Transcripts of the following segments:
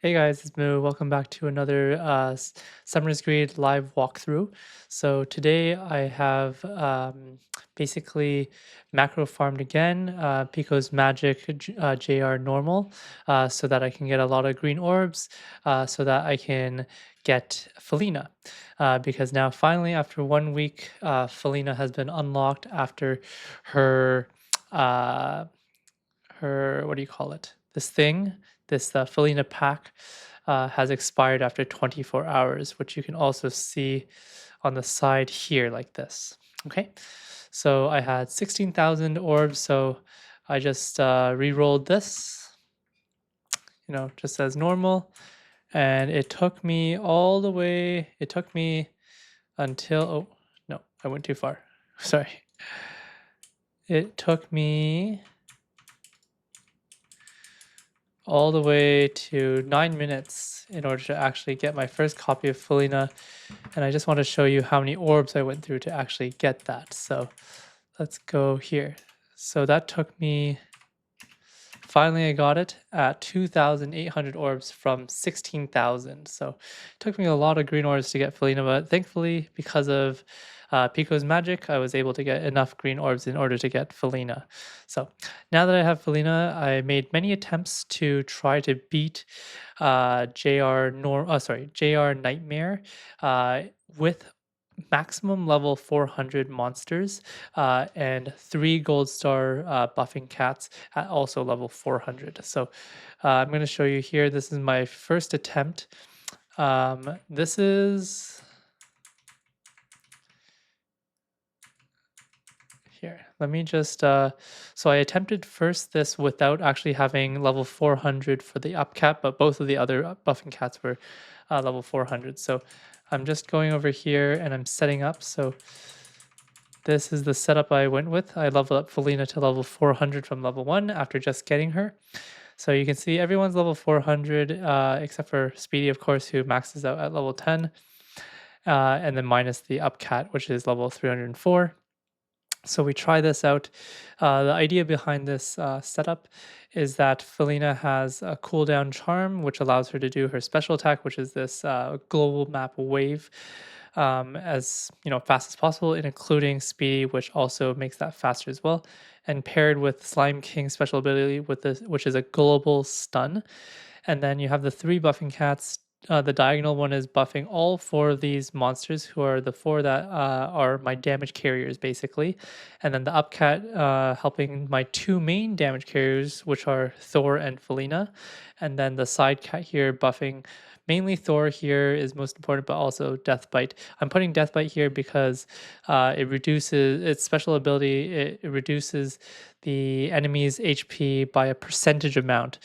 Hey guys, it's Moo. Welcome back to another Summer's Grade live walkthrough. So today I have basically macro farmed again, Pico's Magic JR normal, so that I can get a lot of green orbs, so that I can get Felina. Because now finally, after 1 week, Felina has been unlocked after her uh, what do you call it? This thing, this Felina pack has expired after 24 hours, which you can also see on the side here like this. Okay, so I had 16,000 orbs, so I just re-rolled this, just as normal. And it took me all the way, it took me until, oh, no, I went too far. Sorry. It took me all the way to 9 minutes in order to actually get my first copy of Felina. And I just want to show you how many orbs I went through to actually get that. So let's go here. So that took me, finally I got it at 2,800 orbs from 16,000. So it took me a lot of green orbs to get Felina, but thankfully because of Pico's magic, I was able to get enough green orbs in order to get Felina. So now that I have Felina, I made many attempts to try to beat JR Nightmare with maximum level 400 monsters and 3 gold star buffing cats at also level 400. So I'm going to show you here. This is my first attempt. This is here. Let me just so I attempted first this without actually having level 400 for the up cat, but both of the other buffing cats were level 400. So I'm just going over here and I'm setting up. So this is the setup I went with. I leveled up Felina to level 400 from level 1 after just getting her. So you can see everyone's level 400, except for Speedy, of course, who maxes out at level 10, and then minus the Upcat, which is level 304. So we try this out. The idea behind this setup is that Felina has a cooldown charm, which allows her to do her special attack, which is this global map wave, as fast as possible, including speedy, which also makes that faster as well. And paired with Slime King's special ability, with this, which is a global stun. And then you have the 3 buffing cats. The diagonal one is buffing all 4 of these monsters, who are the 4 that are my damage carriers, basically. And then the upcat helping my 2 main damage carriers, which are Thor and Felina. And then the side cat here buffing mainly Thor here is most important, but also Deathbite. I'm putting Deathbite here because it reduces its special ability. It reduces the enemy's HP by a percentage amount,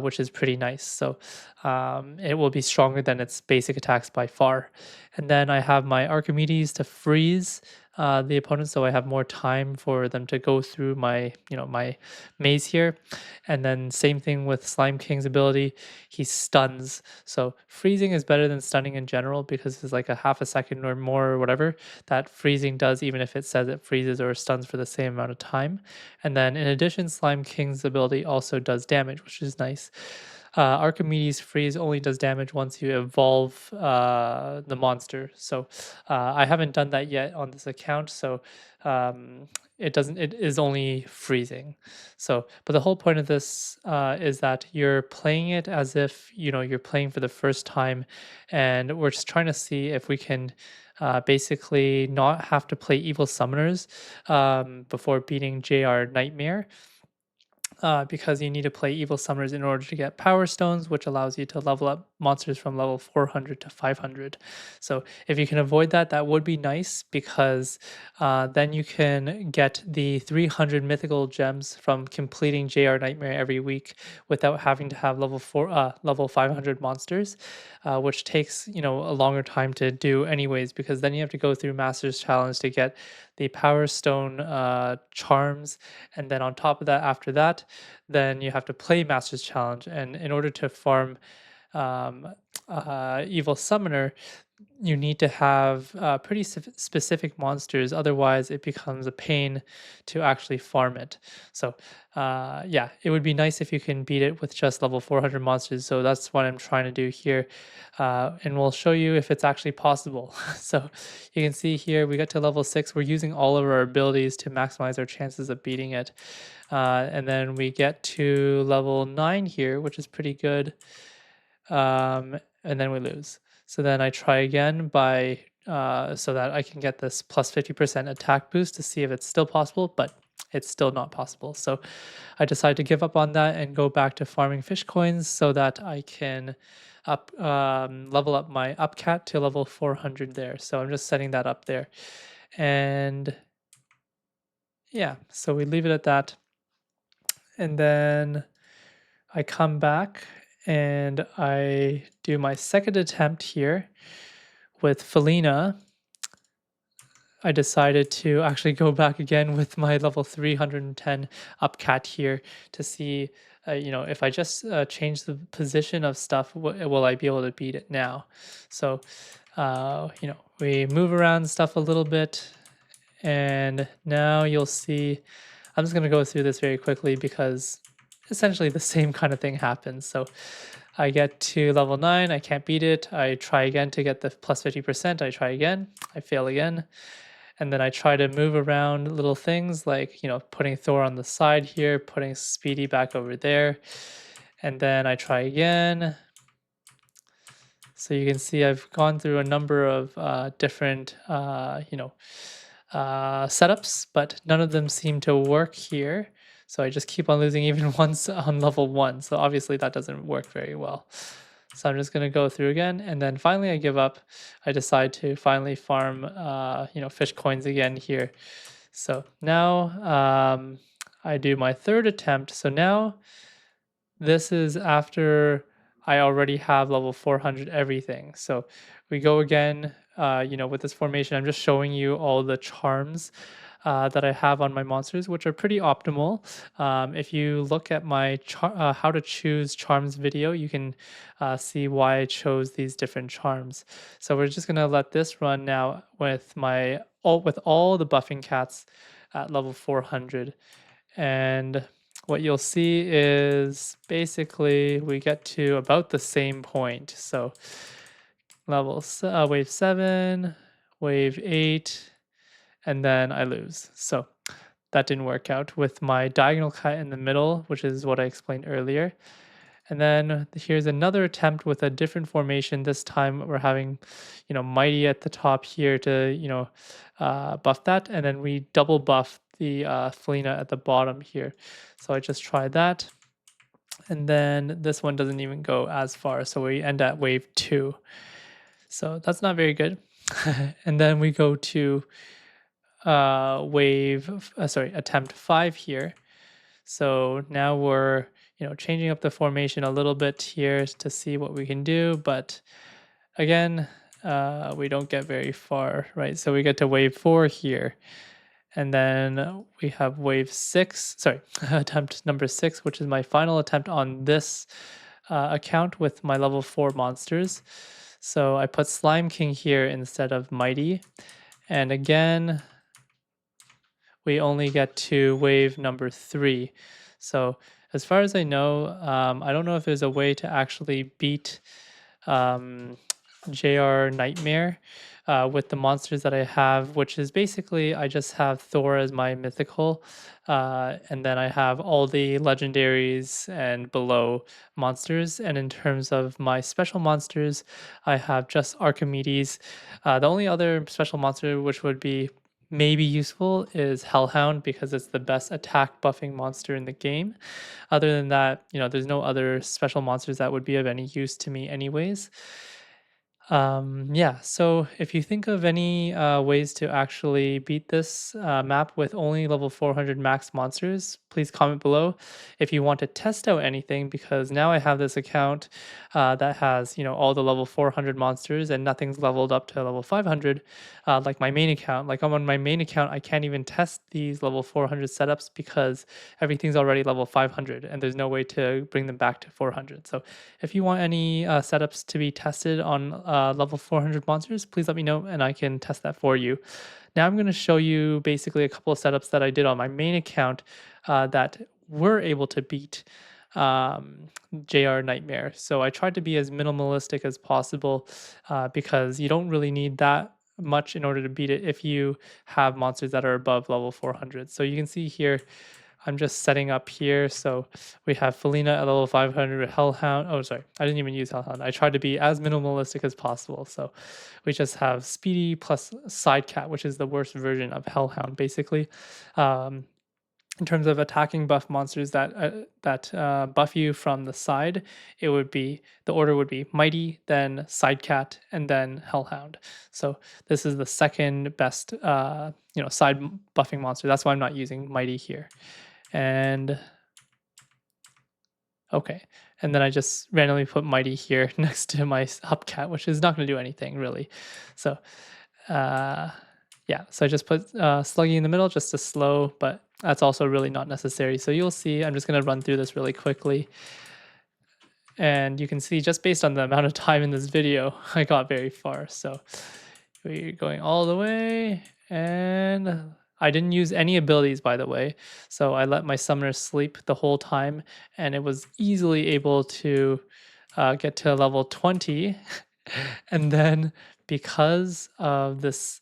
which is pretty nice. So it will be stronger than its basic attacks by far. And then I have my Archimedes to freeze the opponent, so I have more time for them to go through my maze here. And then same thing with Slime King's ability, he stuns. So freezing is better than stunning in general because it's like a half a second or more or whatever that freezing does, even if it says it freezes or stuns for the same amount of time. And then in addition, Slime King's ability also does damage, which is nice. Archimedes freeze only does damage once you evolve the monster. So I haven't done that yet on this account. So it doesn't. It is only freezing. So, but the whole point of this is that you're playing it as if you're playing for the first time, and we're just trying to see if we can. Basically, not have to play evil summoners before beating JR Nightmare, because you need to play evil summoners in order to get power stones, which allows you to level up monsters from level 400 to 500. So if you can avoid that, that would be nice, because then you can get the 300 mythical gems from completing JR Nightmare every week without having to have level 500 monsters, which takes a longer time to do anyways, because then you have to go through Masters Challenge to get the Power Stone charms, and then on top of that, after that, then you have to play Masters Challenge. And in order to farm um, Evil Summoner, you need to have pretty specific monsters, otherwise it becomes a pain to actually farm it. So yeah, it would be nice if you can beat it with just level 400 monsters. So that's what I'm trying to do here, and we'll show you if it's actually possible. So you can see here we got to level 6. We're using all of our abilities to maximize our chances of beating it, and then we get to level 9 here, which is pretty good, and then we lose. So then I try again by so that I can get this plus 50% attack boost to see if it's still possible, but it's still not possible. So I decide to give up on that and go back to farming fish coins so that I can level up my upcat to level 400 there. So I'm just setting that up there. And yeah, so we leave it at that. And then I come back and I do my second attempt here with Felina. I decided to actually go back again with my level 310 upcat here to see, if I just change the position of stuff, will I be able to beat it now? So, we move around stuff a little bit, and now you'll see, I'm just going to go through this very quickly because essentially the same kind of thing happens. So I get to level 9, I can't beat it. I try again to get the plus 50%. I try again, I fail again. And then I try to move around little things like, putting Thor on the side here, putting Speedy back over there. And then I try again. So you can see I've gone through a number of different, setups, but none of them seem to work here. So I just keep on losing even once on level 1. So obviously that doesn't work very well. So I'm just going to go through again, and then finally I give up. I decide to finally farm, fish coins again here. So now I do my third attempt. So now this is after I already have level 400 everything. So we go again, with this formation. I'm just showing you all the charms that I have on my monsters, which are pretty optimal. If you look at my how to choose charms video, you can see why I chose these different charms. So we're just gonna let this run now with all the buffing cats at level 400, and what you'll see is basically we get to about the same point. So wave 7, wave 8, and then I lose. So that didn't work out with my diagonal cut in the middle, which is what I explained earlier. And then here's another attempt with a different formation. This time we're having, Mighty at the top here to, buff that. And then we double buff the Felina at the bottom here. So I just tried that. And then this one doesn't even go as far. So we end at wave 2. So that's not very good. And then we go to attempt 5 here. So now we're, changing up the formation a little bit here to see what we can do. But again, we don't get very far, right? So we get to wave 4 here. And then we have wave 6, attempt number 6, which is my final attempt on this account with my level 4 monsters. So I put Slime King here instead of Mighty. And again, we only get to wave number 3. So as far as I know, I don't know if there's a way to actually beat JR Nightmare with the monsters that I have, which is basically I just have Thor as my mythical, and then I have all the legendaries and below monsters. And in terms of my special monsters, I have just Archimedes. The only other special monster which would be maybe useful is Hellhound because it's the best attack buffing monster in the game. Other than that, there's no other special monsters that would be of any use to me anyways. Yeah, so if you think of any ways to actually beat this map with only level 400 max monsters, please comment below. If you want to test out anything, because now I have this account that has, all the level 400 monsters and nothing's leveled up to level 500, like my main account. Like I'm on my main account, I can't even test these level 400 setups because everything's already level 500 and there's no way to bring them back to 400. So if you want any setups to be tested on level 400 monsters, please let me know and I can test that for you. Now I'm going to show you basically a couple of setups that I did on my main account that were able to beat JR Nightmare. So I tried to be as minimalistic as possible because you don't really need that much in order to beat it if you have monsters that are above level 400. So you can see here, I'm just setting up here. So we have Felina at level 500, Hellhound. Oh, sorry, I didn't even use Hellhound. I tried to be as minimalistic as possible. So we just have Speedy plus Sidecat, which is the worst version of Hellhound, basically. In terms of attacking buff monsters that buff you from the side, it would be the order would be Mighty, then Sidecat, and then Hellhound. So this is the second best side buffing monster. That's why I'm not using Mighty here. And okay, and then I just randomly put Mighty here next to my Hubcat, which is not going to do anything really. So yeah, so I just put Sluggy in the middle just to slow, but that's also really not necessary. So you'll see, I'm just going to run through this really quickly. And you can see just based on the amount of time in this video, I got very far. So we're going all the way, and I didn't use any abilities, by the way. So I let my summoner sleep the whole time, and it was easily able to get to level 20. And then because of this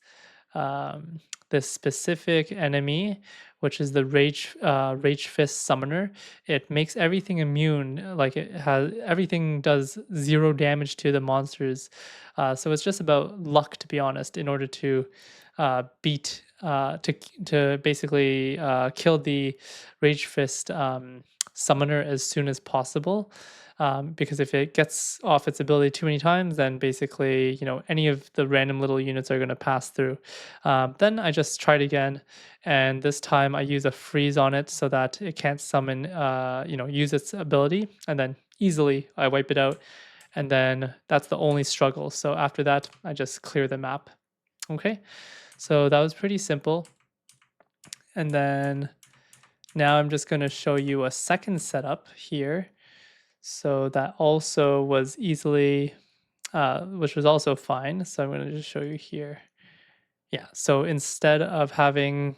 this specific enemy, which is the Rage Fist Summoner, it makes everything immune. Like everything does 0 damage to the monsters. So it's just about luck, to be honest, in order to beat to basically kill the Rage Fist Summoner as soon as possible. Because if it gets off its ability too many times, then basically, any of the random little units are going to pass through. Then I just tried again, and this time I use a freeze on it so that it can't summon, use its ability, and then easily I wipe it out, and then that's the only struggle. So after that, I just clear the map. Okay, so that was pretty simple. And then now I'm just going to show you a second setup here. So that also was easily, which was also fine. So I'm going to just show you here. Yeah, so instead of having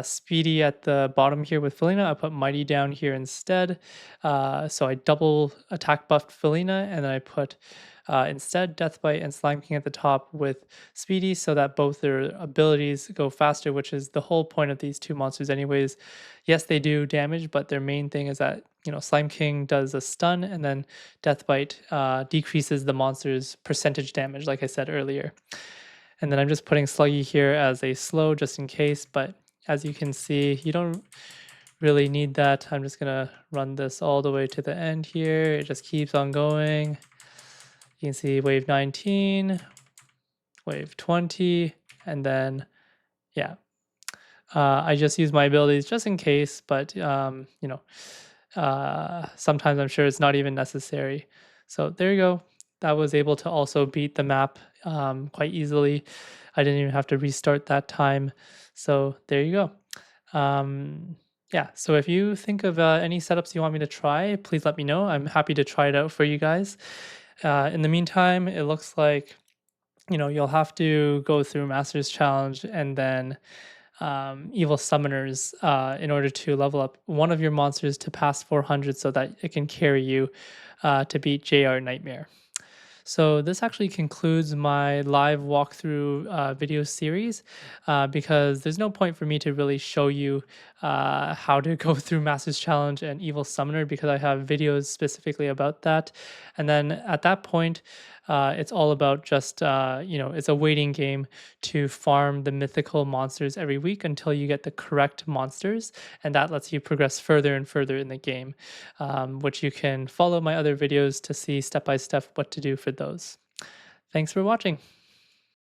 Speedy at the bottom here with Felina, I put Mighty down here instead. So I double attack buffed Felina, and then I put instead Deathbite and Slime King at the top with Speedy so that both their abilities go faster, which is the whole point of these two monsters anyways. Yes, they do damage, but their main thing is that Slime King does a stun, and then Deathbite decreases the monster's percentage damage, like I said earlier. And then I'm just putting Sluggy here as a slow just in case, but as you can see, you don't really need that. I'm just gonna run this all the way to the end here. It just keeps on going. You can see wave 19, wave 20, and then, yeah. I just use my abilities just in case, but, sometimes I'm sure it's not even necessary. So there you go. That was able to also beat the map quite easily. I didn't even have to restart that time. So there you go. Yeah, so if you think of any setups you want me to try, please let me know. I'm happy to try it out for you guys. In the meantime, it looks like you'll have to go through Masters Challenge and then Evil Summoners in order to level up one of your monsters to past 400 so that it can carry you to beat JR Nightmare. So this actually concludes my live walkthrough video series because there's no point for me to really show you how to go through Masters Challenge and Evil Summoner because I have videos specifically about that. And then at that point, it's all about just, it's a waiting game to farm the mythical monsters every week until you get the correct monsters. And that lets you progress further and further in the game, which you can follow my other videos to see step by step what to do for those. Thanks for watching.